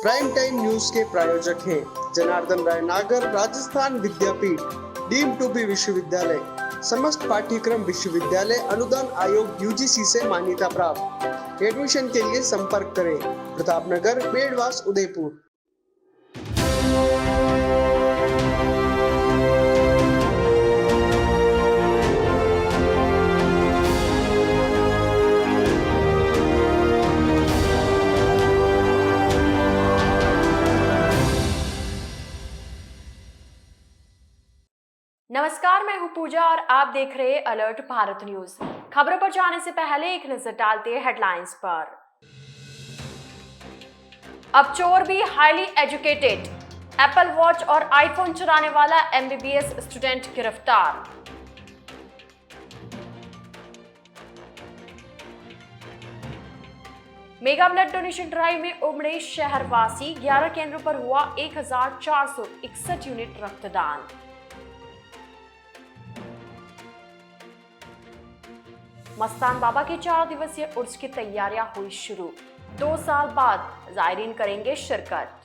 Prime time news के प्रायोजक हैं जनार्दन राय नागर, राजस्थान विद्यापीठ, डीम्ड टू बी विश्वविद्यालय, समस्त पाठ्यक्रम विश्वविद्यालय अनुदान आयोग यूजीसी से मान्यता प्राप्त। एडमिशन के लिए संपर्क करें प्रतापनगर, बेड़वास, उदयपुर। नमस्कार, मैं हूं पूजा और आप देख रहे हैं अलर्ट भारत न्यूज। खबरों पर जाने से पहले एक नजर डालते हैं हेडलाइंस पर। अब चोर भी हाईली एजुकेटेड, एप्पल वॉच और आईफोन चुराने वाला एमबीबीएस स्टूडेंट गिरफ्तार। मेगा ब्लड डोनेशन ड्राइव में उमड़े शहरवासी, 11 केंद्रों पर हुआ 1461 यूनिट रक्तदान। मस्तान बाबा की 4 दिवसीय उर्स की तैयारियां हुई शुरू, 2 साल बाद जायरीन करेंगे शिरकत।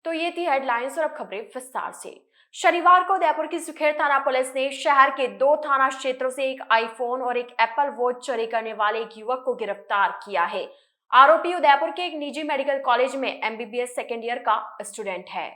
तो ये थी हेडलाइंस और अब खबरें विस्तार से। शनिवार को उदयपुर की सुखेर थाना पुलिस ने शहर के 2 थाना क्षेत्रों से एक आईफोन और एक एप्पल वॉच चोरी करने वाले एक युवक को गिरफ्तार किया है। आरोपी उदयपुर के एक निजी मेडिकल कॉलेज में एमबीबीएस सेकेंड ईयर का स्टूडेंट है।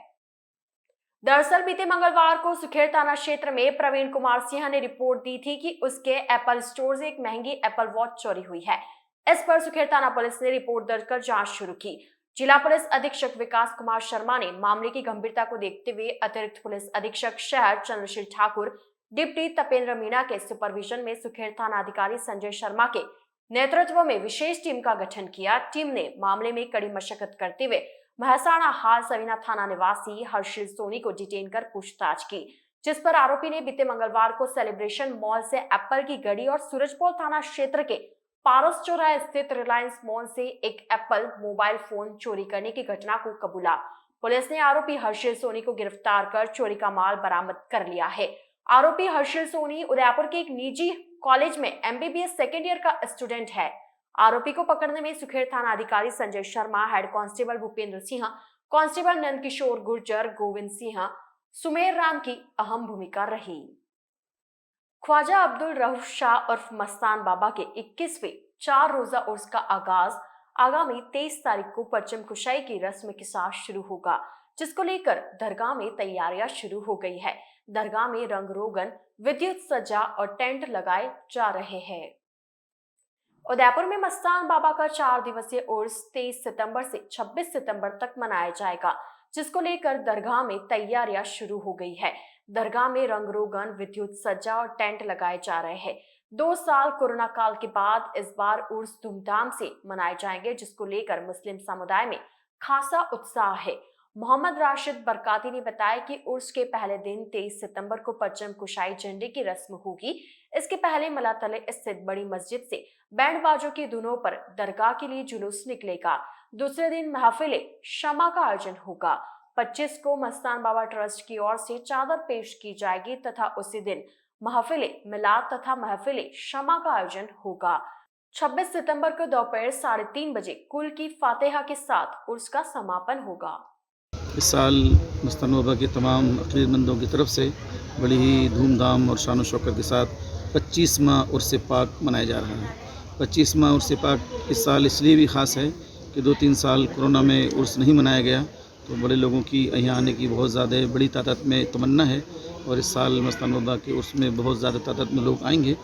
दरअसल बीते मंगलवार को सुखेर थाना क्षेत्र में प्रवीण कुमार सिंह ने रिपोर्ट दी थी कि उसके एप्पल स्टोर से एक महंगी एप्पल वॉच चोरी हुई है। इस पर सुखेर थाना पुलिस ने रिपोर्ट दर्ज कर जांच शुरू की। जिला पुलिस अधीक्षक विकास कुमार शर्मा ने मामले की गंभीरता को देखते हुए अतिरिक्त पुलिस अधीक्षक शहर चंद्रशील ठाकुर, डिप्टी तपेंद्र मीणा के सुपरविजन में सुखेर थाना अधिकारी संजय शर्मा के नेतृत्व में विशेष टीम का गठन किया। टीम ने मामले में कड़ी मशक्कत करते हुए महसाणा हाल सवीना थाना निवासी हर्षिल सोनी को डिटेन कर पूछताछ की, जिस पर आरोपी ने बीते मंगलवार को सेलिब्रेशन मॉल से एप्पल की घड़ी और सूरजपोल थाना क्षेत्र के पारस चौराहे स्थित रिलायंस मॉल से एक एप्पल मोबाइल फोन चोरी करने की घटना को कबूला। पुलिस ने आरोपी हर्षिल सोनी को गिरफ्तार कर चोरी का माल बरामद कर लिया है। आरोपी हर्षिल सोनी उदयपुर के एक निजी कॉलेज में एमबीबीएस सेकेंड ईयर का स्टूडेंट है। आरोपी को पकड़ने में सुखेर थाना अधिकारी Sanjay Sharma, head constable Bhupendra Singh, constable Nandkishor Gurjar, Govind Singh, Sumer Ram की अहम भूमिका रही। ख्वाजा अब्दुल रऊफ शाह उर्फ मस्तान बाबा के 21वें 4 रोजा उर्स का आगाज आगामी 23 तारीख को परचम कुशाई की रस्म के साथ शुरू होगा, जिसको लेकर दरगाह में तैयारियां शुरू हो गई है। दरगाह में रंग रोगन, विद्युत सज्जा और टेंट लगाए जा रहे हैं। उदयपुर में मस्तान बाबा का 4 दिवसीय उर्स 23 सितंबर से 26 सितंबर तक मनाया जाएगा, जिसको लेकर दरगाह में तैयारियां शुरू हो गई है। दरगाह में रंग रोगन, विद्युत सज्जा और टेंट लगाए जा रहे हैं। 2 साल कोरोना काल के बाद इस बार उर्स धूमधाम से मनाए जाएंगे, जिसको लेकर मुस्लिम समुदाय में खासा उत्साह है। मोहम्मद राशिद बरकाती ने बताया कि उर्स के पहले दिन 23 सितंबर को परचम कुशाई झंडे की रस्म होगी। इसके पहले मलातले स्थित बड़ी मस्जिद से बैंड बाजों की धुनों पर दरगाह के लिए जुलूस निकलेगा। दूसरे दिन महफिले शमा का आयोजन होगा। 25 को मस्तान बाबा ट्रस्ट की ओर से चादर पेश की जाएगी तथा उसी दिन महफिले मिलाद तथा महफिले शमा का आयोजन होगा। 26 सितंबर को दोपहर 3:30 बजे कुल की फातिहा के साथ उर्स का समापन होगा। इस साल मस्तान बाबा के तमाम अकीदतमंदों की तरफ से बड़ी ही धूमधाम और शान शौकत के साथ 25वां उर्स पाक मनाया जा रहा है। 25वां उर्स पाक इस साल इसलिए भी ख़ास है कि 2-3 साल कोरोना में उर्स नहीं मनाया गया, तो बड़े लोगों की यहाँ आने की बहुत ज़्यादा बड़ी तादाद में तमन्ना है और इस साल मस्तान बाबा के उर्स में बहुत ज़्यादा तादाद में लोग आएंगे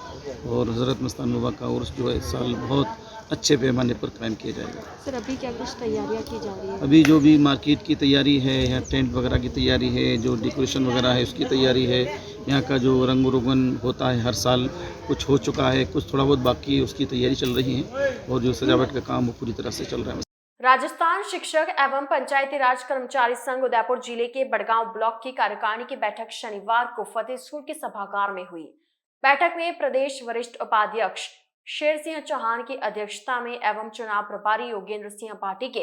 और हज़रत मस्तान बाबा का उर्स जो है इस साल बहुत अच्छे पैमाने पर कायम किया जाएगा। सर, अभी क्या कुछ तैयारियां की जा रही है? अभी जो भी मार्केट की तैयारी है, यहाँ टेंट वगैरह की तैयारी है, जो डेकोरेशन वगैरह है उसकी तैयारी है, यहाँ का जो रंग रोगन होता है हर साल कुछ हो चुका है, कुछ थोड़ा बहुत बाकी है, उसकी तैयारी चल रही है और जो सजावट का काम वो पूरी तरह से चल रहा है। राजस्थान शिक्षक एवं पंचायती राज कर्मचारी संघ उदयपुर जिले के बड़गांव ब्लॉक की कार्यकारिणी की बैठक शनिवार को फतेह स्कूल के सभागार में हुई। बैठक में प्रदेश वरिष्ठ उपाध्यक्ष शेर सिंह चौहान की अध्यक्षता में एवं चुनाव प्रभारी योगेंद्र सिंह भाटी के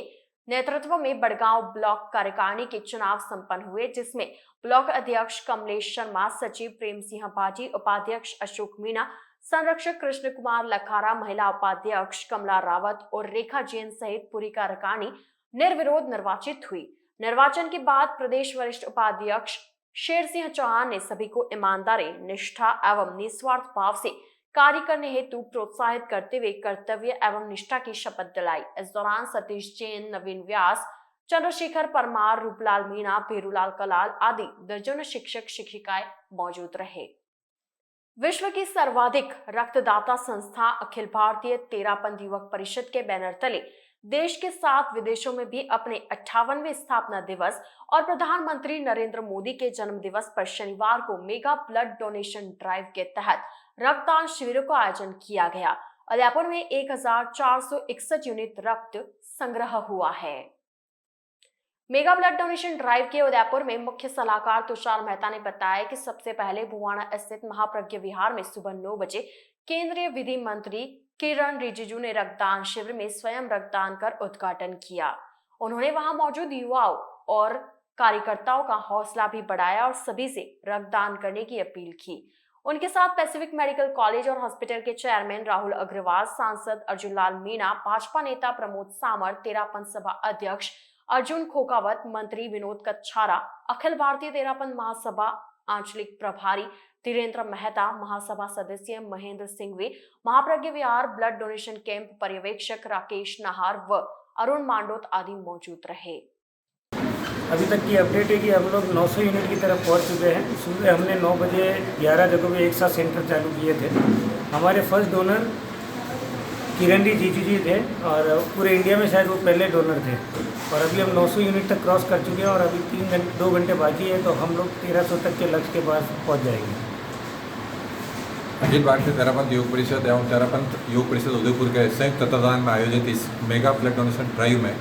नेतृत्व में बड़गांव ब्लॉक कार्यकारिणी के चुनाव संपन्न हुए, जिसमें ब्लॉक अध्यक्ष कमलेश शर्मा, सचिव प्रेम सिंह भाटी, उपाध्यक्ष अशोक मीणा, संरक्षक कृष्ण कुमार लखारा, महिला उपाध्यक्ष कमला रावत और रेखा जैन सहित पूरी कार्यकारिणी निर्विरोध निर्वाचित हुई। निर्वाचन के बाद प्रदेश वरिष्ठ उपाध्यक्ष शेर सिंह चौहान ने सभी को ईमानदारी, निष्ठा एवं निस्वार्थ भाव से कार्य करने हेतु प्रोत्साहित करते हुए कर्तव्य एवं निष्ठा की शपथ दिलाई। इस दौरान सतीश जैन, नवीन व्यास, चंद्रशेखर परमार, रूपलाल मीणा, पेरूलाल कलाल आदि दर्जनों शिक्षक शिक्षिकाएं मौजूद रहे। विश्व की सर्वाधिक रक्तदाता संस्था अखिल भारतीय तेरापंथ युवक परिषद के बैनर तले देश के 7 विदेशों में भी अपने 58वें स्थापना दिवस और प्रधानमंत्री नरेंद्र मोदी के जन्म दिवस पर शनिवार को मेगा ब्लड डोनेशन ड्राइव के तहत रक्तदान शिविरों का आयोजन किया गया। उदयपुर में 1461 यूनिट रक्त संग्रह हुआ है। मेगा ब्लड डोनेशन ड्राइव के उदयपुर में मुख्य सलाहकार तुषार मेहता ने बताया कि सबसे पहले भुवाना स्थित महाप्रज्ञ विहार में सुबह 9 बजे केंद्रीय विधि मंत्री किरण रिजिजू ने रक्तदान शिविर में स्वयं रक्तदान कर उद्घाटन किया। उन्होंने वहां मौजूद युवाओं और कार्यकर्ताओं का हौसला भी बढ़ाया और सभी से रक्तदान करने की अपील की। उनके साथ पैसिफिक मेडिकल कॉलेज और हॉस्पिटल के चेयरमैन राहुल अग्रवाल, सांसद अर्जुन लाल मीणा, भाजपा नेता प्रमोद सामर, तेरापंथ सभा अध्यक्ष अर्जुन खोकावत, मंत्री विनोद कच्छारा, अखिल भारतीय तेरापंथ महासभा आंचलिक प्रभारी धीरेन्द्र मेहता, महासभा सदस्य महेंद्र सिंघवी, महाप्रज्ञ विहार ब्लड डोनेशन कैंप पर्यवेक्षक राकेश नाहर व अरुण मांडोत आदि मौजूद रहे। अभी तक की अपडेट है कि हम लोग 900 यूनिट की तरफ पहुंच चुके हैं। सुबह हमने 9 बजे 11 जगहों में एक साथ सेंटर चालू किए थे। हमारे फर्स्ट डोनर किरण रिजिजू जी थे और पूरे इंडिया में शायद वो पहले डोनर थे और अभी हम 900 यूनिट तक क्रॉस कर चुके हैं और अभी 2 घंटे बाकी है, तो हम लोग 1300 तक के लक्ष्य के पास पहुँच जाएंगे। अखिल भारतीय तेरापंथ योग परिषद एवं तेरापंथ योग परिषद उदयपुर के संयुक्त तत्वाधान में आयोजित इस मेगा ब्लड डोनेशन ड्राइव में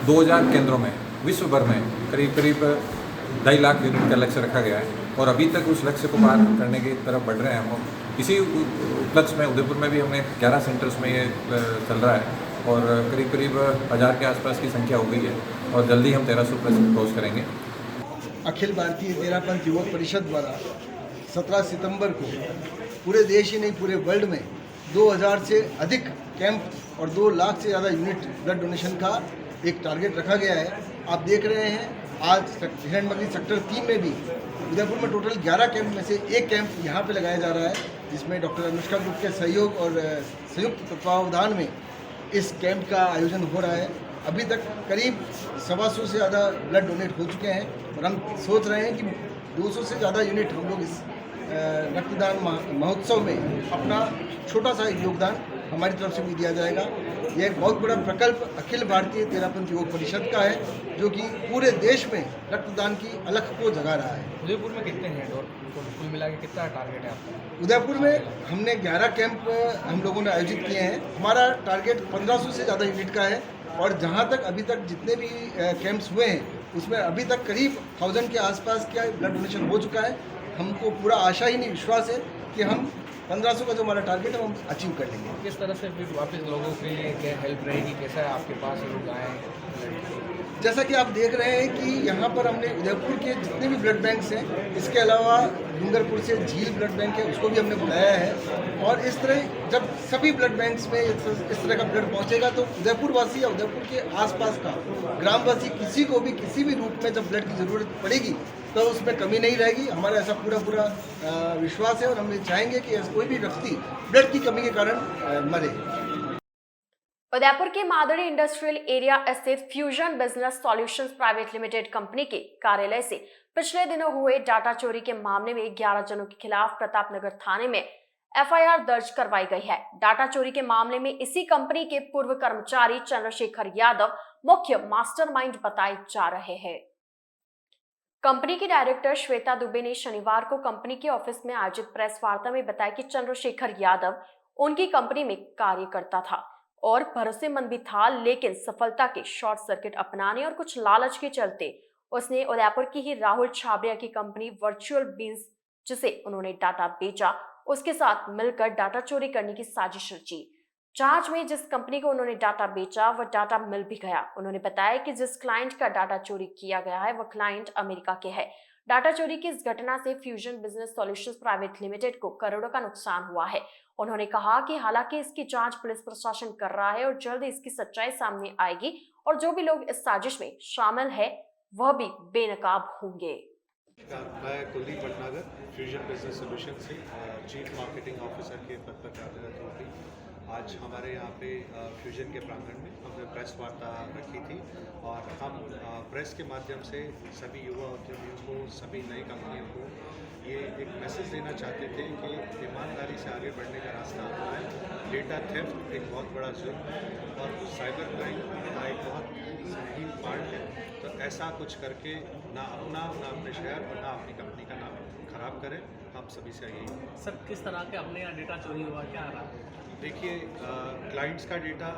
2000 केंद्रों में विश्व भर में करीब 2.5 लाख यूनिट का लक्ष्य रखा गया है और अभी तक उस लक्ष्य को पार करने की तरफ बढ़ रहे हैं हम लोग। इसी उपलक्ष्य में उदयपुर में भी हमने 11 सेंटर्स में ये चल रहा है और करीब 1000 के आसपास की संख्या हो गई है और जल्दी हम 1300 प्लस क्रॉस करेंगे। अखिल भारतीय तेरापंथ युवक परिषद द्वारा 17 सितंबर को पूरे देश ही नहीं पूरे वर्ल्ड में 2000 से अधिक कैंप और 2 लाख से ज़्यादा यूनिट ब्लड डोनेशन का एक टारगेट रखा गया है। आप देख रहे हैं आज हिरण्यमती सेक्टर 3 में भी उदयपुर में टोटल 11 कैंप में से एक कैंप यहाँ पे लगाया जा रहा है, जिसमें डॉक्टर अनुष्का ग्रुप के सहयोग और संयुक्त तत्वावधान में इस कैंप का आयोजन हो रहा है। अभी तक करीब 125 से ज़्यादा ब्लड डोनेट हो चुके हैं और हम सोच रहे हैं कि 200 से ज़्यादा यूनिट हम लोग इस रक्तदान महोत्सव में अपना छोटा सा योगदान हमारी तरफ से भी दिया जाएगा। यह एक बहुत बड़ा प्रकल्प अखिल भारतीय तेरापंथ योग परिषद का है, जो कि पूरे देश में रक्तदान की अलख को जगा रहा है। उदयपुर में कितने हैं और कुल मिला के कितना टारगेट है आपका? उदयपुर में हमने 11 कैंप हम लोगों ने आयोजित किए हैं। हमारा टारगेट 1500 से ज़्यादा यूनिट का है और जहाँ तक अभी तक जितने भी कैंप्स हुए हैं उसमें अभी तक करीब 1000 के आसपास का ब्लड डोनेशन हो चुका है। हमको पूरा आशा ही नहीं विश्वास है कि हम 1500 का जो हमारा टारगेट है हम अचीव कर लेंगे। किस तरह से फिर वापस लोगों के लिए क्या हेल्प रहेगी, कैसा है आपके पास लोग आए? जैसा कि आप देख रहे हैं कि यहाँ पर हमने उदयपुर के जितने भी ब्लड बैंक्स हैं, इसके अलावा डूंगरपुर से झील ब्लड बैंक है उसको भी हमने बुलाया है और इस तरह जब सभी ब्लड बैंक्स में इस तरह का ब्लड पहुँचेगा तो उदयपुर वासी या उदयपुर के आसपास का ग्रामवासी किसी को भी किसी भी रूप में जब ब्लड की ज़रूरत पड़ेगी तो उसमें कमी नहीं रहेगी। हमारा ऐसा पूरा विश्वास है और हम चाहेंगे कि कोई भी व्यक्ति ब्लड की कमी के कारण मरे। उदयपुर के मादड़ी इंडस्ट्रियल एरिया स्थित fusion business solutions private limited company के कार्यालय से पिछले दिनों हुए डाटा चोरी के मामले में 11 जनों के खिलाफ प्रतापनगर थाने में एफआईआर दर्ज करवाई गई है। डाटा चोरी के मामले में इसी कंपनी के पूर्व कर्मचारी चंद्रशेखर यादव मुख्य मास्टरमाइंड बताए जा रहे हैं। कंपनी की डायरेक्टर श्वेता दुबे ने शनिवार को कंपनी के ऑफिस में आयोजित प्रेस वार्ता में बताया कि चंद्रशेखर यादव उनकी कंपनी में कार्य करता था और भरोसेमंद भी था, लेकिन सफलता के शॉर्ट सर्किट अपनाने और कुछ लालच के चलते उसने उदयपुर की ही राहुल छाबरिया की कंपनी वर्चुअल बीन्स, जिसे उन्होंने डाटा बेचा, उसके साथ मिलकर डाटा चोरी करने की साजिश रची। जांच में जिस कंपनी को उन्होंने डाटा बेचा वह डाटा मिल भी गया। उन्होंने बताया कि जिस क्लाइंट का डाटा चोरी किया गया है वह क्लाइंट अमेरिका के है। डाटा चोरी की इस घटना से fusion business solutions private limited को करोड़ों का नुकसान हुआ है। उन्होंने कहा कि हालांकि इसकी जांच पुलिस प्रशासन कर रहा है और जल्द इसकी सच्चाई सामने आएगी और जो भी लोग इस साजिश में शामिल है वह भी बेनकाब होंगे। मैं Kuldeep Bhatnagar fusion business solution से चीफ मार्केटिंग ऑफिसर के पद पर कार्यरत हूँ। आज हमारे यहाँ पे फ्यूजन के प्रांगण में हमने प्रेस वार्ता रखी थी और हम प्रेस के माध्यम से सभी युवा उद्यमियों को, सभी नई कंपनियों को ये एक मैसेज देना चाहते थे कि ईमानदारी से आगे बढ़ने का रास्ता अपनाएं। डेटा थेफ्ट एक बहुत बड़ा जुर्म है और साइबर क्राइम का एक बहुत संगीन पार्ट है, तो ऐसा कुछ करके ना अपना, ना अपने शहर और ना अपनी कंपनी का नाम खराब करें। हम सभी से यही। सर, किस तरह के अपने यहाँ डेटा चोरी हुआ, क्या आ रहा है? देखिए, क्लाइंट्स का डेटा,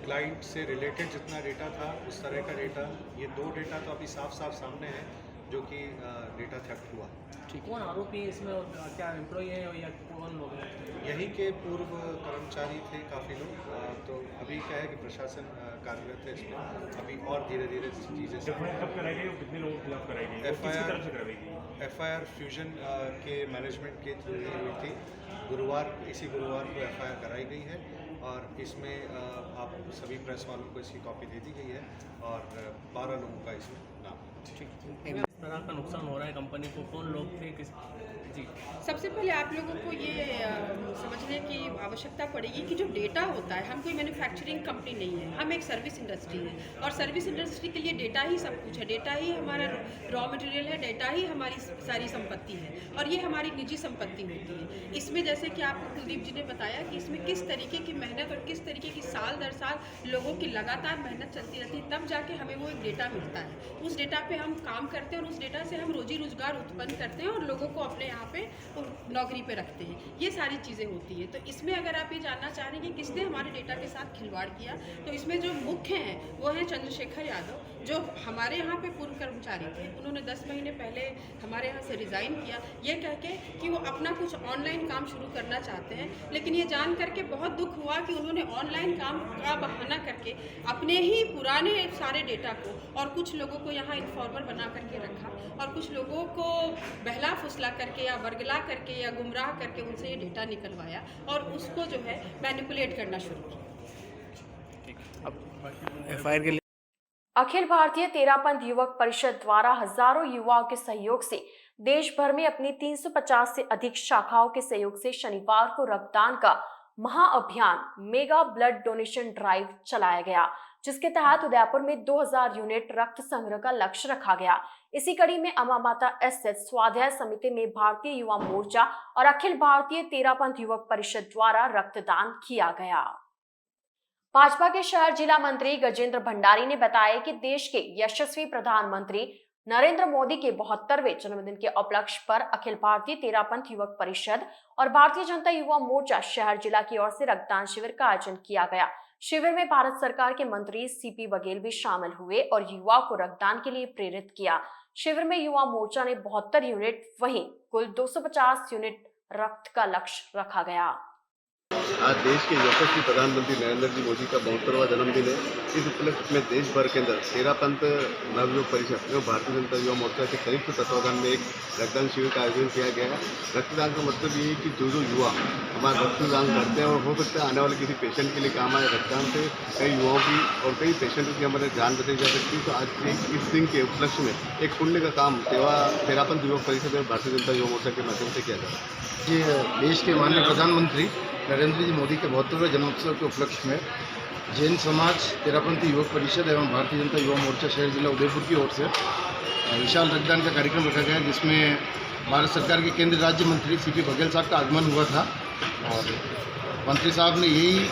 क्लाइंट से रिलेटेड जितना डेटा था उस तरह का डेटा, ये दो डेटा तो अभी साफ सामने है जो कि डेटा थेफ्ट हुआ। कौन आरोपी है इसमें और क्या एम्प्लॉई है या कौन लोग हैं? यही के पूर्व कर्मचारी थे काफ़ी लोग। तो अभी क्या है कि प्रशासन कार्यरत है इसमें, अभी और धीरे धीरे चीज़ें कितने लोगों के खिलाफ कराई गई? FIR फ्यूजन के मैनेजमेंट के थ्रू हुई थी। इसी गुरुवार को FIR कराई गई है और इसमें आप सभी प्रेस वालों को इसकी कॉपी दे दी गई है और 12 लोगों का इसमें नाम। किस तरह का नुकसान हो रहा है कंपनी को, कौन लोग थे, किस? जी, सबसे पहले आप लोगों को ये समझने की आवश्यकता पड़ेगी कि जो डेटा होता है, हम कोई मैन्युफैक्चरिंग कंपनी नहीं है, हम एक सर्विस इंडस्ट्री है और सर्विस इंडस्ट्री के लिए डेटा ही सब कुछ है। डेटा ही हमारा रॉ मटेरियल है, डेटा ही हमारी सारी संपत्ति है और ये हमारी निजी संपत्ति होती है। इसमें जैसे कि आपको कुलदीप जी ने बताया कि इसमें किस तरीके की मेहनत और किस तरीके की साल दर साल लोगों की लगातार मेहनत चलती रहती है, तब जाके हमें वो एक डेटा मिलता है। उस डेटा पे हम काम करते हैं और उस डेटा से हम रोजी रोजगार उत्पन्न करते हैं और लोगों को अपने यहाँ पे नौकरी पे रखते हैं। ये सारी चीज़ें होती है। तो इसमें अगर आप ये जानना चाह रहे हैं कि किसने हमारे डेटा के साथ खिलवाड़ किया, तो इसमें जो मुख्य हैं वो हैं चंद्रशेखर यादव, जो हमारे यहाँ पे पूर्व कर्मचारी थे। उन्होंने 10 महीने पहले हमारे यहाँ से रिज़ाइन किया, ये कह के कि वो अपना कुछ ऑनलाइन काम शुरू करना चाहते हैं। लेकिन ये जान करके बहुत दुख हुआ कि उन्होंने ऑनलाइन काम का बहाना करके अपने ही पुराने सारे डेटा को और कुछ लोगों को यहाँ इन्फॉर्मर बना करके रखा और कुछ लोगों को बहला फुसला करके या वर्गला करके या गुमराह करके उनसे ये डेटा निकलवाया और उसको जो है मैनिपुलेट करना शुरू किया। FIR के लिए अखिल भारतीय तेरापंथ युवक परिषद द्वारा हजारों युवाओं के सहयोग से देश भर में अपनी 350 से अधिक शाखाओं के सहयोग से शनिवार को रक्तदान का महाअभियान मेगा ब्लड डोनेशन ड्राइव चलाया गया, जिसके तहत उदयपुर में 2000 यूनिट रक्त संग्रह का लक्ष्य रखा गया। इसी कड़ी में अम्मा माता स्थित स्वाध्याय समिति में भारतीय युवा मोर्चा और अखिल भारतीय तेरापंथ युवक परिषद द्वारा रक्तदान किया गया। भाजपा के शहर जिला मंत्री गजेंद्र भंडारी ने बताया कि देश के यशस्वी प्रधानमंत्री नरेंद्र मोदी के 72वें जन्मदिन के उपलक्ष्य पर अखिल भारतीय तेरापंथ युवक परिषद और भारतीय जनता युवा मोर्चा शहर जिला की ओर से रक्तदान शिविर का आयोजन किया गया। शिविर में भारत सरकार के मंत्री CP बघेल भी शामिल हुए और युवाओं को रक्तदान के लिए प्रेरित किया। शिविर में युवा मोर्चा ने 72 यूनिट, वहीं कुल 250 यूनिट रक्त का लक्ष्य रखा गया। आज देश के यशस्वी प्रधानमंत्री नरेंद्र जी मोदी का 72वां जन्मदिन है। इस उपलक्ष्य में देश भर के अंदर तेरापंथ नवयुवक परिषद एवं भारतीय जनता युवा मोर्चा के संयुक्त तत्वाधान में एक रक्तदान शिविर का आयोजन किया गया है। रक्तदान का मतलब ये है कि जो युवा हमारा रक्तदान करते हैं और हो सकता है आने वाले किसी पेशेंट के लिए काम आए। रक्तदान से कई युवाओं की और कई पेशेंटों की हमारे जान बचाई जा सकती है। तो आज इस दिन के उपलक्ष्य में एक पुण्य का काम तेरापंथ युवक परिषद एवं भारतीय जनता युवा मोर्चा के माध्यम से किया जा रहा है। ये देश के माननीय प्रधानमंत्री नरेंद्र जी मोदी के 72वें जन्मोत्सव के उपलक्ष्य में जैन समाज, तेरापंथी युवक परिषद एवं भारतीय जनता युवा मोर्चा शहर जिला उदयपुर की ओर से विशाल रक्तदान का कार्यक्रम रखा गया, जिसमें भारत सरकार के केंद्रीय राज्य मंत्री CP बघेल साहब का आगमन हुआ था और मंत्री साहब ने यही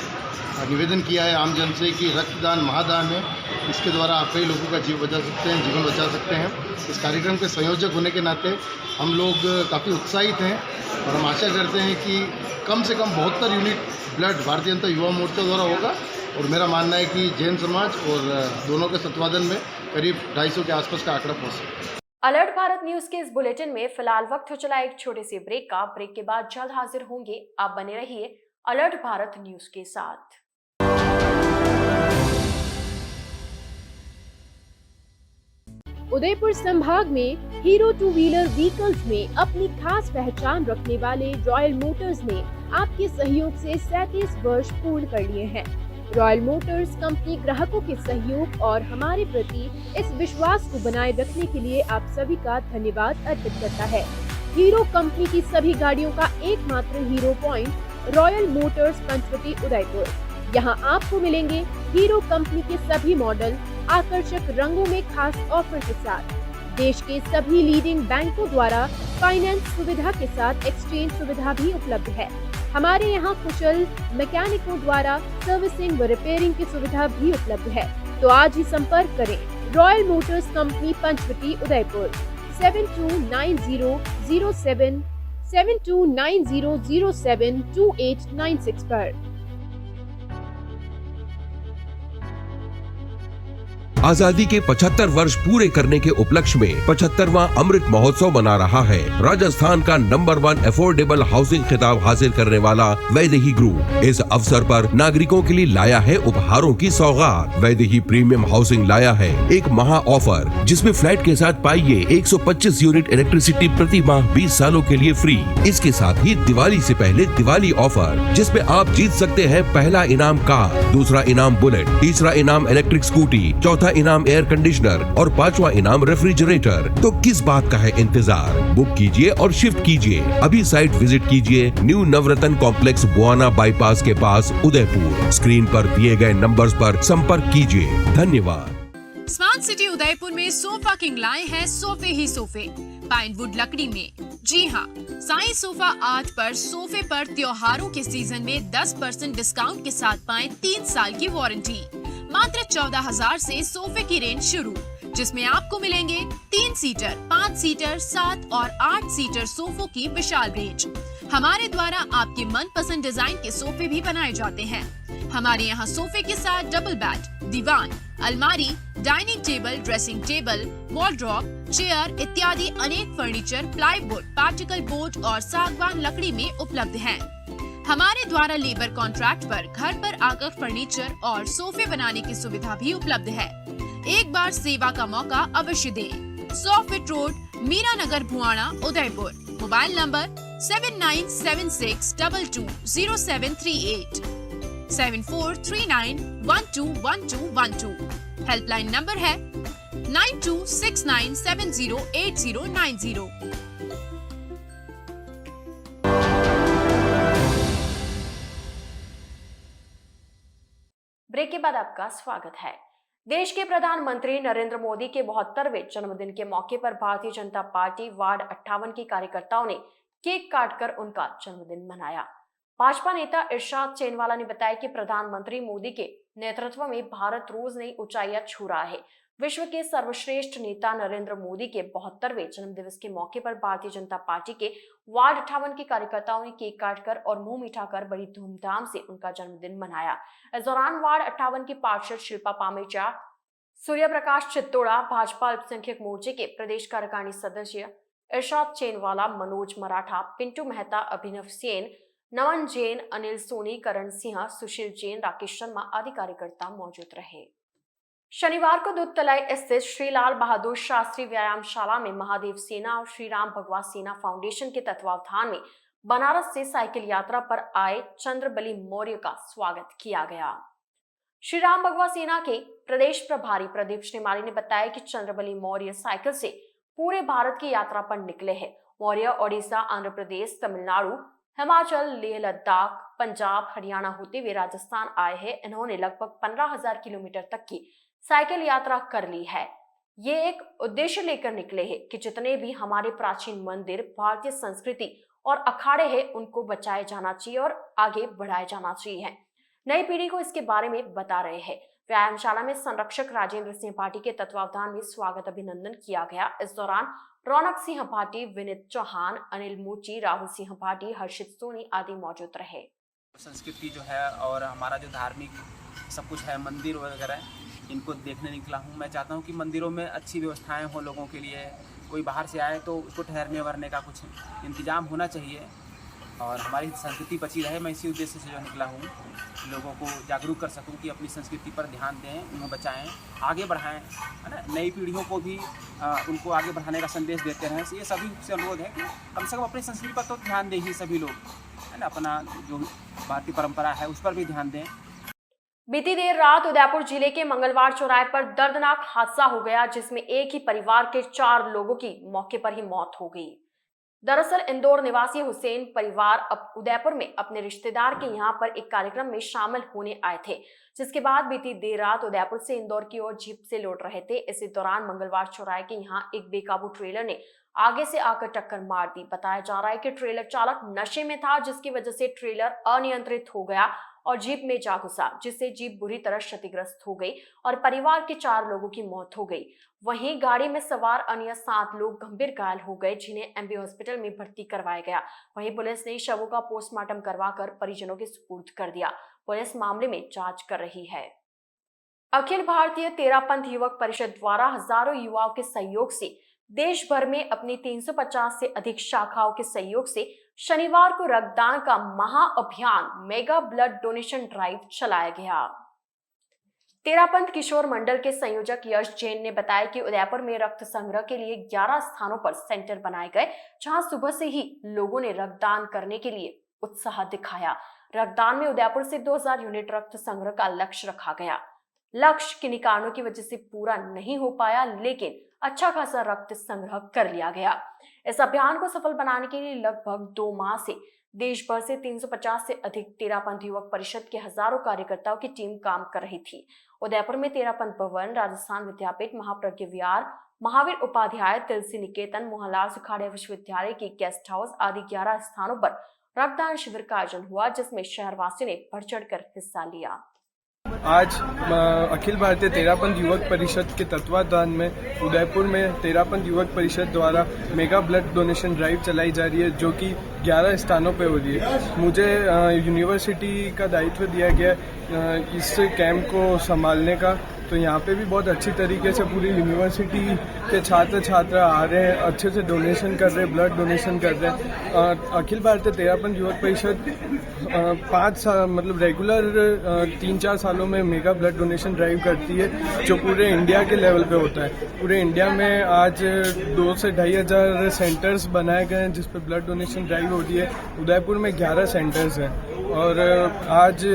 निवेदन किया है आम जन से कि रक्तदान महादान है, इसके द्वारा आप कई लोगों का जीवन बचा सकते हैं। इस कार्यक्रम के संयोजक होने के नाते हम लोग काफ़ी उत्साहित हैं और हम आशा करते हैं कि कम से कम 72 यूनिट ब्लड भारतीय जनता युवा मोर्चा द्वारा होगा और मेरा मानना है कि जैन समाज और दोनों के तत्वाधान में करीब 250 के आसपास का आंकड़ा पहुँचे। अलर्ट भारत न्यूज के इस बुलेटिन में फिलहाल वक्त हो चला एक छोटे से ब्रेक का। ब्रेक के बाद जल्द हाजिर होंगे। आप बने रहिए अलर्ट भारत न्यूज के साथ। उदयपुर संभाग में हीरो टू व्हीलर व्हीकल्स में अपनी खास पहचान रखने वाले रॉयल मोटर्स ने आपके सहयोग से 37 वर्ष पूर्ण कर लिए हैं। रॉयल मोटर्स कंपनी ग्राहकों के सहयोग और हमारे प्रति इस विश्वास को बनाए रखने के लिए आप सभी का धन्यवाद अर्पित करता है। हीरो कंपनी की सभी गाड़ियों का एकमात्र Hero point Royal Motors Panchvati Udaipur. यहाँ आपको मिलेंगे हीरो कंपनी के सभी मॉडल आकर्षक रंगों में खास ऑफर के साथ। देश के सभी लीडिंग बैंकों द्वारा फाइनेंस सुविधा के साथ एक्सचेंज सुविधा भी उपलब्ध है। हमारे यहाँ कुशल मैकेनिकों द्वारा सर्विसिंग व रिपेयरिंग की सुविधा भी उपलब्ध है। तो आज ही संपर्क करें Royal Motors company Panchvati Udaipur 7290072896 पर। आजादी के 75 वर्ष पूरे करने के उपलक्ष्य में 75वां अमृत महोत्सव मना रहा है। राजस्थान का नंबर 1 अफोर्डेबल हाउसिंग खिताब हासिल करने वाला वैदेही ग्रुप इस अवसर पर नागरिकों के लिए लाया है उपहारों की सौगात। वैदेही प्रीमियम हाउसिंग लाया है एक महा ऑफर, जिसमें फ्लैट के साथ पाइए 125 यूनिट इलेक्ट्रिसिटी प्रति माह 20 सालों के लिए फ्री। इसके साथ ही दिवाली से पहले दिवाली ऑफर, जिसमें आप जीत सकते हैं पहला इनाम कार, दूसरा इनाम बुलेट, तीसरा इनाम इलेक्ट्रिक स्कूटी, चौथा इनाम एयर कंडीशनर और 5वां इनाम रेफ्रिजरेटर। तो किस बात का है इंतजार? बुक कीजिए और शिफ्ट कीजिए। अभी साइट विजिट कीजिए न्यू नवरत्न कॉम्प्लेक्स बुआना बाईपास के पास उदयपुर। स्क्रीन पर दिए गए नंबर्स पर संपर्क कीजिए। धन्यवाद। स्मार्ट सिटी उदयपुर में सोफा किंग लाए हैं सोफे ही सोफे पाइनवुड लकड़ी में। जी हाँ, साई सोफा आर्ट पर सोफे पर त्योहारों के सीजन में 10% डिस्काउंट के साथ पाएं 3 साल की वारंटी। मात्र 14,000 से सोफे की रेंज शुरू, जिसमें आपको मिलेंगे 3 सीटर, 5 सीटर, 7 और 8 सीटर सोफों की विशाल रेंज। हमारे द्वारा आपके मनपसंद डिजाइन के सोफे भी बनाए जाते हैं। हमारे यहाँ सोफे के साथ डबल बेड, दीवान, अलमारी, dining table, dressing table, wardrobe, chair इत्यादि अनेक फर्नीचर प्लाईवुड, पार्टिकल बोर्ड और सागवान लकड़ी में उपलब्ध हैं। हमारे द्वारा लेबर कॉन्ट्रैक्ट पर घर पर आकर फर्नीचर और सोफे बनाने की सुविधा भी उपलब्ध है। एक बार सेवा का मौका अवश्य दें। 100 feet road, Meera Nagar, Bhuana, Udaipur. Mobile number 7976220738 7439121212। Helpline number है 9269708090। ब्रेक के बाद आपका स्वागत है। देश के प्रधानमंत्री नरेंद्र मोदी के 72वें जन्मदिन के मौके पर भारतीय जनता पार्टी वार्ड 58 के कार्यकर्ताओं ने केक काटकर उनका जन्मदिन मनाया। भाजपा नेता इरशाद चेनवाला ने बताया कि प्रधानमंत्री मोदी के नेतृत्व में भारत रोज नई ऊंचाइयां छू रहा है। विश्व के सर्वश्रेष्ठ नेता नरेंद्र मोदी के 72वें जन्मदिवस के मौके पर भारतीय जनता पार्टी के वार्ड 58 के कार्यकर्ताओं ने केक काटकर और मुंह मीठा कर बड़ी धूमधाम से उनका जन्मदिन मनाया। इस दौरान वार्ड 58 की पार्षद शिल्पा पामेचा, सूर्य प्रकाश चित्तोड़ा, भाजपा अल्पसंख्यक मोर्चे के प्रदेश कार्यकारिणी सदस्य इरशाद चेनवाला, मनोज मराठा, पिंटू मेहता, अभिनव सेन, नमन जैन, अनिल सोनी, करण सिंह, सुशील जैन, राकेश शर्मा आदि कार्यकर्ता मौजूद रहे। शनिवार को दूध तलाई स्थित श्री लाल बहादुर शास्त्री व्यायामशाला में महादेव सेना और श्री राम भगवा सेना फाउंडेशन के तत्वावधान में बनारस से साइकिल यात्रा पर आए चंद्रबली मौर्य का स्वागत किया गया। श्री राम भगवा सेना के प्रदेश प्रभारी प्रदीप श्रीमाली ने बताया कि चंद्रबली मौर्य साइकिल से पूरे भारत की यात्रा पर निकले हैं। मौर्य ओडिशा, आंध्र प्रदेश, तमिलनाडु, हिमाचल, लेह लद्दाख, पंजाब, हरियाणा होते हुए राजस्थान आए हैं। इन्होंने लगभग 15,000 किलोमीटर तक की साइकिल यात्रा कर ली है। ये एक उद्देश्य लेकर निकले हैं कि जितने भी हमारे प्राचीन मंदिर, भारतीय संस्कृति और अखाड़े हैं उनको बचाए जाना चाहिए और आगे बढ़ाया जाना चाहिए। नई पीढ़ी को इसके बारे में बता रहे हैं। व्यायामशाला में संरक्षक राजेंद्र सिंह भाटी के तत्वावधान में स्वागत अभिनंदन किया गया। इस दौरान रौनक सिंह भाटी, विनीत चौहान, अनिल मोची, राहुल सिंह भाटी, हर्षित सोनी आदि मौजूद रहे। संस्कृति जो है और हमारा जो धार्मिक सब कुछ है, मंदिर वगैरह, इनको देखने निकला हूँ। मैं चाहता हूँ कि मंदिरों में अच्छी व्यवस्थाएं हो लोगों के लिए। कोई बाहर से आए तो उसको ठहरने वरने का कुछ इंतजाम होना चाहिए। और हमारी संस्कृति बची रहे। मैं इसी उद्देश्य से जो निकला हूँ, लोगों को जागरूक कर सकूँ कि अपनी संस्कृति पर ध्यान दें, उन्हें बचाएं, आगे बढ़ाएं, है ना। नई पीढ़ियों को भी उनको आगे बढ़ाने का संदेश देते रहें। ये सभी से अनुरोध है कि कम से कम अपनी संस्कृति पर तो ध्यान दें ही सभी लोग, है ना। अपना जो भारतीय परंपरा है उस पर भी ध्यान दें। बीती देर रात उदयपुर जिले के मंगलवार चौराहे पर दर्दनाक हादसा हो गया, जिसमें एक ही परिवार के 4 लोगों की मौके पर ही मौत हो गई। दरअसल इंदौर निवासी हुसैन परिवार अब उदयपुर में अपने रिश्तेदार के यहां पर एक कार्यक्रम में शामिल होने आए थे, जिसके बाद बीती देर रात उदयपुर से इंदौर की ओर जीप से लौट रहे थे। इसी दौरान मंगलवार चौराहे के यहां एक बेकाबू ट्रेलर ने आगे से आकर टक्कर मार दी। बताया जा रहा है कि ट्रेलर चालक नशे में था, जिसकी वजह से ट्रेलर अनियंत्रित हो गया और जीप में जा घुसा, जिससे जीप बुरी तरह क्षतिग्रस्त हो गई और परिवार के 4 लोगों की मौत हो गई। वहीं गाड़ी में सवार अन्य 7 लोग गंभीर घायल हो गए, जिन्हें एमबी हॉस्पिटल में भर्ती करवाया गया। वहीं पुलिस ने शवों का पोस्टमार्टम करवाकर परिजनों के सुपुर्द कर दिया। पुलिस मामले में जांच कर रही है। अखिल भारतीय तेरापंथ युवक परिषद द्वारा हजारों युवाओं के सहयोग से देश भर में अपनी 350 से अधिक शाखाओं के सहयोग से शनिवार को रक्तदान का महाअभियान मेगा ब्लड डोनेशन ड्राइव चलाया गया। तेरापंथ किशोर मंडल के संयोजक यश जैन ने बताया कि उदयपुर में रक्त संग्रह के लिए 11 स्थानों पर सेंटर बनाए गए, जहां सुबह से ही लोगों ने रक्तदान करने के लिए उत्साह दिखाया। रक्तदान में उदयपुर से 2000 यूनिट रक्त संग्रह का लक्ष्य रखा गया। लक्ष्य किन्हीं कारणों की वजह से पूरा नहीं हो पाया, लेकिन अच्छा खासा रक्त संग्रह कर लिया गया। इस अभियान को सफल बनाने के लिए लगभग 2 माह से देश भर से 350 से अधिक तेरापंथ युवक परिषद के हजारों कार्यकर्ताओं की टीम काम कर रही थी। उदयपुर में तेरापंथ भवन, राजस्थान विद्यापीठ, महाप्रज्ञ विहार, महावीर उपाध्याय, तुलसी निकेतन, मोहनलाल सुखाड़िया विश्वविद्यालय की गेस्ट हाउस आदि 11 स्थानों पर रक्तदान शिविर का आयोजन हुआ, जिसमें शहरवासियों ने बढ़ चढ़कर हिस्सा लिया। आज अखिल भारतीय तेरापंथ युवक परिषद के तत्वाधान में उदयपुर में तेरापंथ युवक परिषद द्वारा मेगा ब्लड डोनेशन ड्राइव चलाई जा रही है, जो कि 11 स्थानों पे हो रही है। मुझे यूनिवर्सिटी का दायित्व दिया गया इस कैंप को संभालने का, तो यहाँ पे भी बहुत अच्छी तरीके से पूरी यूनिवर्सिटी के छात्र आ रहे हैं, अच्छे से डोनेशन कर रहे हैं, ब्लड डोनेशन कर रहे हैं। अखिल भारतीय तेरापंथ युवक परिषद 5 साल मतलब रेगुलर 3-4 सालों में मेगा ब्लड डोनेशन ड्राइव करती है, जो पूरे इंडिया के लेवल पे होता है। पूरे इंडिया में आज 2 से 2,500 सेंटर्स बनाए गए हैं जिस पे ब्लड डोनेशन ड्राइव होती है। उदयपुर में 11 सेंटर्स हैं और आज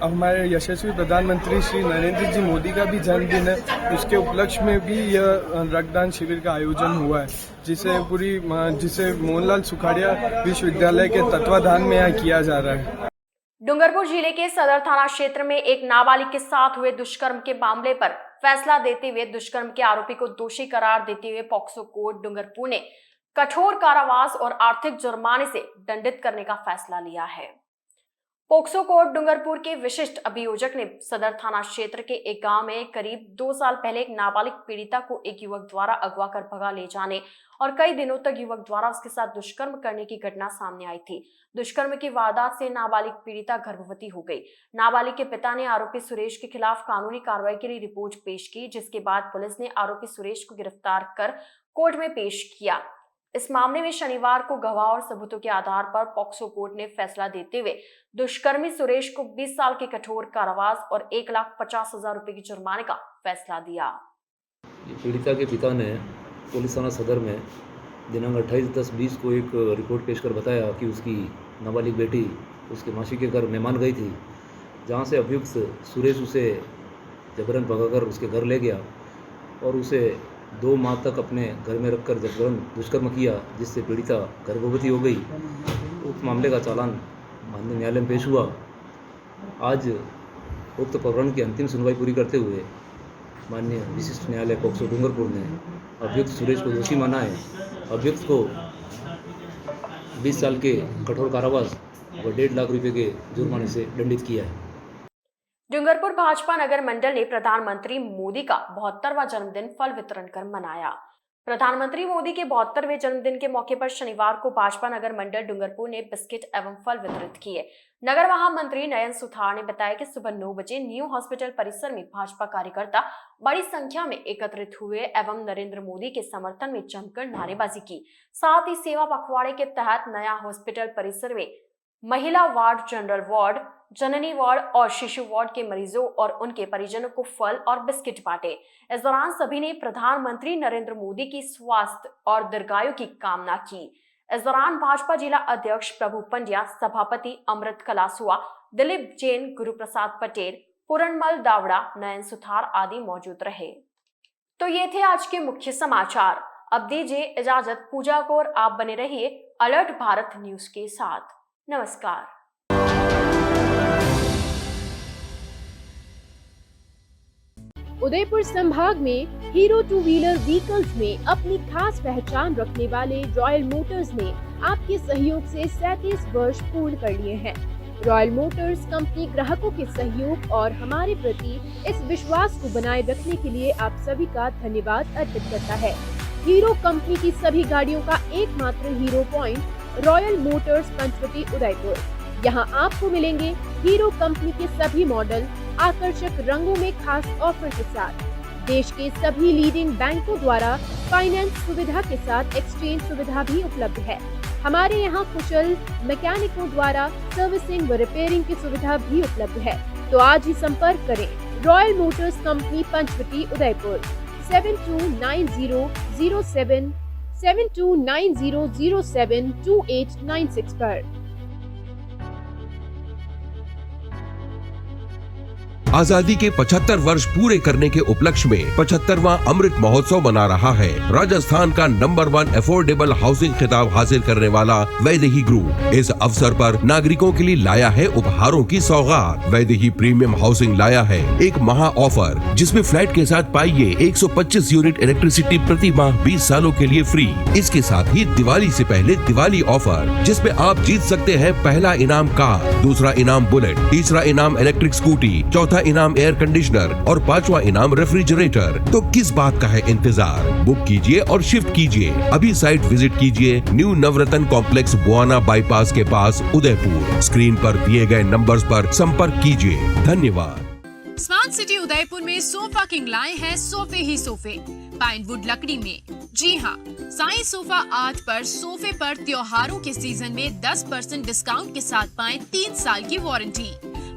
हमारे यशस्वी प्रधानमंत्री श्री नरेंद्र जी मोदी का भी जन्मदिन है। उसके उपलक्ष्य में भी यह रक्तदान शिविर का आयोजन हुआ है, जिसे मोहनलाल सुखाड़िया विश्वविद्यालय के तत्वाधान में यहाँ किया जा रहा है। डूंगरपुर जिले के सदर थाना क्षेत्र में एक नाबालिग के साथ हुए दुष्कर्म के मामले पर फैसला देते हुए दुष्कर्म के आरोपी को दोषी करार देते हुए पॉक्सो कोर्ट डूंगरपुर ने कठोर कारावास और आर्थिक जुर्माने से दंडित करने का फैसला लिया है। पॉक्सो कोर्ट डूंगरपुर के विशिष्ट अभियोजक ने सदर थाना क्षेत्र के एक गांव में करीब 2 साल पहले एक नाबालिग पीड़िता को एक युवक द्वारा अगवा कर भगा ले जाने और कई दिनों तक युवक द्वारा उसके साथ दुष्कर्म करने की घटना सामने आई थी। दुष्कर्म की वारदात से नाबालिग पीड़िता गर्भवती हो गई। नाबालिग के पिता ने आरोपी सुरेश के खिलाफ कानूनी कार्रवाई के लिए रिपोर्ट पेश की, जिसके बाद पुलिस ने आरोपी सुरेश को गिरफ्तार कर कोर्ट में पेश किया। इस मामले में शनिवार को गवाह और सबूतों के आधार पर पॉक्सो कोर्ट ने फैसला देते हुए दुष्कर्मी सुरेश को 20 साल के कठोर कारावास और 1,50,000 रुपए की जुर्माने का फैसला दिया। पीड़िता के पिता ने पुलिस थाना सदर में दिनांक 28/10/20 को एक रिपोर्ट पेश कर बताया कि उसकी नाबालिग बेटी उसके मासी के घर मेहमान गई थी, जहां से अभियुक्त सुरेश उसे जबरन भगाकर उसके घर ले गया और उसे 2 माह तक अपने घर में रखकर जबरन दुष्कर्म किया, जिससे पीड़िता गर्भवती हो गई। उक्त मामले का चालान माननीय न्यायालय में पेश हुआ। आज उक्त प्रकरण की अंतिम सुनवाई पूरी करते हुए माननीय विशिष्ट न्यायालय पॉक्सो डूंगरपुर ने अभियुक्त सुरेश को दोषी माना है। अभियुक्त को 20 साल के कठोर कारावास और 1.5 लाख रुपए के जुर्माने से दंडित किया है। डूंगरपुर भाजपा नगर मंडल ने प्रधानमंत्री मोदी का 72वां जन्मदिन फल वितरण कर मनाया। प्रधानमंत्री मोदी के 72वें जन्मदिन के मौके पर शनिवार को भाजपा नगर मंडल डूंगरपुर ने बिस्किट एवं फल वितरित किए। नगर महामंत्री नयन सुथार ने बताया कि सुबह 9 बजे न्यू हॉस्पिटल परिसर में भाजपा कार्यकर्ता बड़ी संख्या में एकत्रित हुए एवं नरेंद्र मोदी के समर्थन में जमकर नारेबाजी की। साथ ही सेवा पखवाड़े के तहत नया हॉस्पिटल परिसर में महिला वार्ड, जनरल वार्ड, जननी वार्ड और शिशु वार्ड के मरीजों और उनके परिजनों को फल और बिस्किट बांटे। इस दौरान सभी ने प्रधानमंत्री नरेंद्र मोदी की स्वास्थ्य और दीर्घायु की कामना की। इस दौरान भाजपा जिला अध्यक्ष प्रभु पंड्या, सभापति अमृत कलासुआ, दिलीप जैन, गुरु प्रसाद पटेल, पूरणमल दावड़ा, नयन सुथार आदि मौजूद रहे। तो ये थे आज के मुख्य समाचार। अब दीजिए इजाजत पूजा को, और आप बने रहिए अलर्ट भारत न्यूज के साथ। नमस्कार। उदयपुर संभाग में हीरो टू व्हीलर व्हीकल्स में अपनी खास पहचान रखने वाले रॉयल मोटर्स ने आपके सहयोग से 37 वर्ष पूर्ण कर लिए हैं। रॉयल मोटर्स कंपनी ग्राहकों के सहयोग और हमारे प्रति इस विश्वास को बनाए रखने के लिए आप सभी का धन्यवाद अर्पित करता है। हीरो कंपनी की सभी गाड़ियों का एकमात्र Hero point Royal Motors Panchvati Udaipur. यहाँ आपको मिलेंगे हीरो कंपनी के सभी मॉडल आकर्षक रंगों में खास ऑफर के साथ। देश के सभी लीडिंग बैंकों द्वारा फाइनेंस सुविधा के साथ एक्सचेंज सुविधा भी उपलब्ध है। हमारे यहाँ कुशल मैकेनिकों द्वारा सर्विसिंग व रिपेयरिंग की सुविधा भी उपलब्ध है। तो आज ही संपर्क करें Royal Motors company Panchvati Udaipur 7290072896 पर। आजादी के 75 वर्ष पूरे करने के उपलक्ष्य में 75वां अमृत महोत्सव मना रहा है। राजस्थान का नंबर 1 अफोर्डेबल हाउसिंग खिताब हासिल करने वाला वैदेही ग्रुप इस अवसर पर नागरिकों के लिए लाया है उपहारों की सौगात। वैदेही प्रीमियम हाउसिंग लाया है एक महा ऑफर, जिसमें फ्लैट के साथ पाइए 125 यूनिट इलेक्ट्रिसिटी प्रति माह 20 सालों के लिए फ्री। इसके साथ ही दिवाली से पहले दिवाली ऑफर, जिसमें आप जीत सकते हैं पहला इनाम कार, दूसरा इनाम बुलेट, तीसरा इनाम इलेक्ट्रिक स्कूटी, चौथा इनाम एयर कंडीशनर और 5वां इनाम रेफ्रिजरेटर। तो किस बात का है इंतजार? बुक कीजिए और शिफ्ट कीजिए। अभी साइट विजिट कीजिए न्यू नवरत्न कॉम्प्लेक्स, बुआना बाईपास के पास, उदयपुर। स्क्रीन पर दिए गए नंबर्स पर संपर्क कीजिए। धन्यवाद। स्मार्ट सिटी उदयपुर में सोफा किंग लाए हैं सोफे ही सोफे, पाइनवुड लकड़ी में। जी हाँ, साईं सोफा आर्ट पर सोफे पर त्योहारों के सीजन में 10% डिस्काउंट के साथ पाएं 3 साल की वारंटी।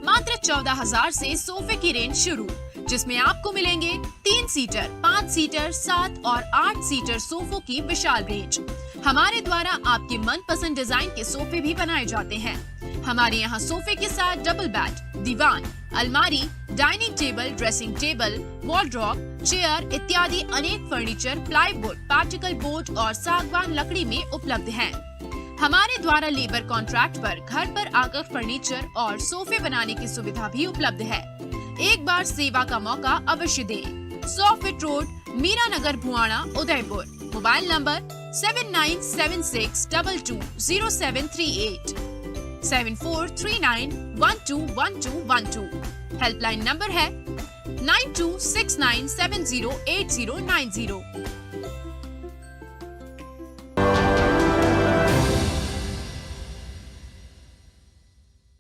मात्र 14,000 से सोफे की रेंज शुरू, जिसमें आपको मिलेंगे 3 सीटर, 5 सीटर, 7 और 8 सीटर सोफों की विशाल रेंज। हमारे द्वारा आपके मनपसंद डिजाइन के सोफे भी बनाए जाते हैं। हमारे यहाँ सोफे के साथ डबल बेड, दीवान, अलमारी, dining table, dressing table, wardrobe, chair इत्यादि अनेक फर्नीचर प्लाईवुड, पार्टिकल बोर्ड और सागवान लकड़ी में उपलब्ध हैं। हमारे द्वारा लेबर कॉन्ट्रैक्ट पर घर पर आकर फर्नीचर और सोफे बनाने की सुविधा भी उपलब्ध है। एक बार सेवा का मौका अवश्य दें। 100 feet road, Meera Nagar, Bhuana, Udaipur. Mobile number 7976220738 7439121212। Helpline number है 9269708090।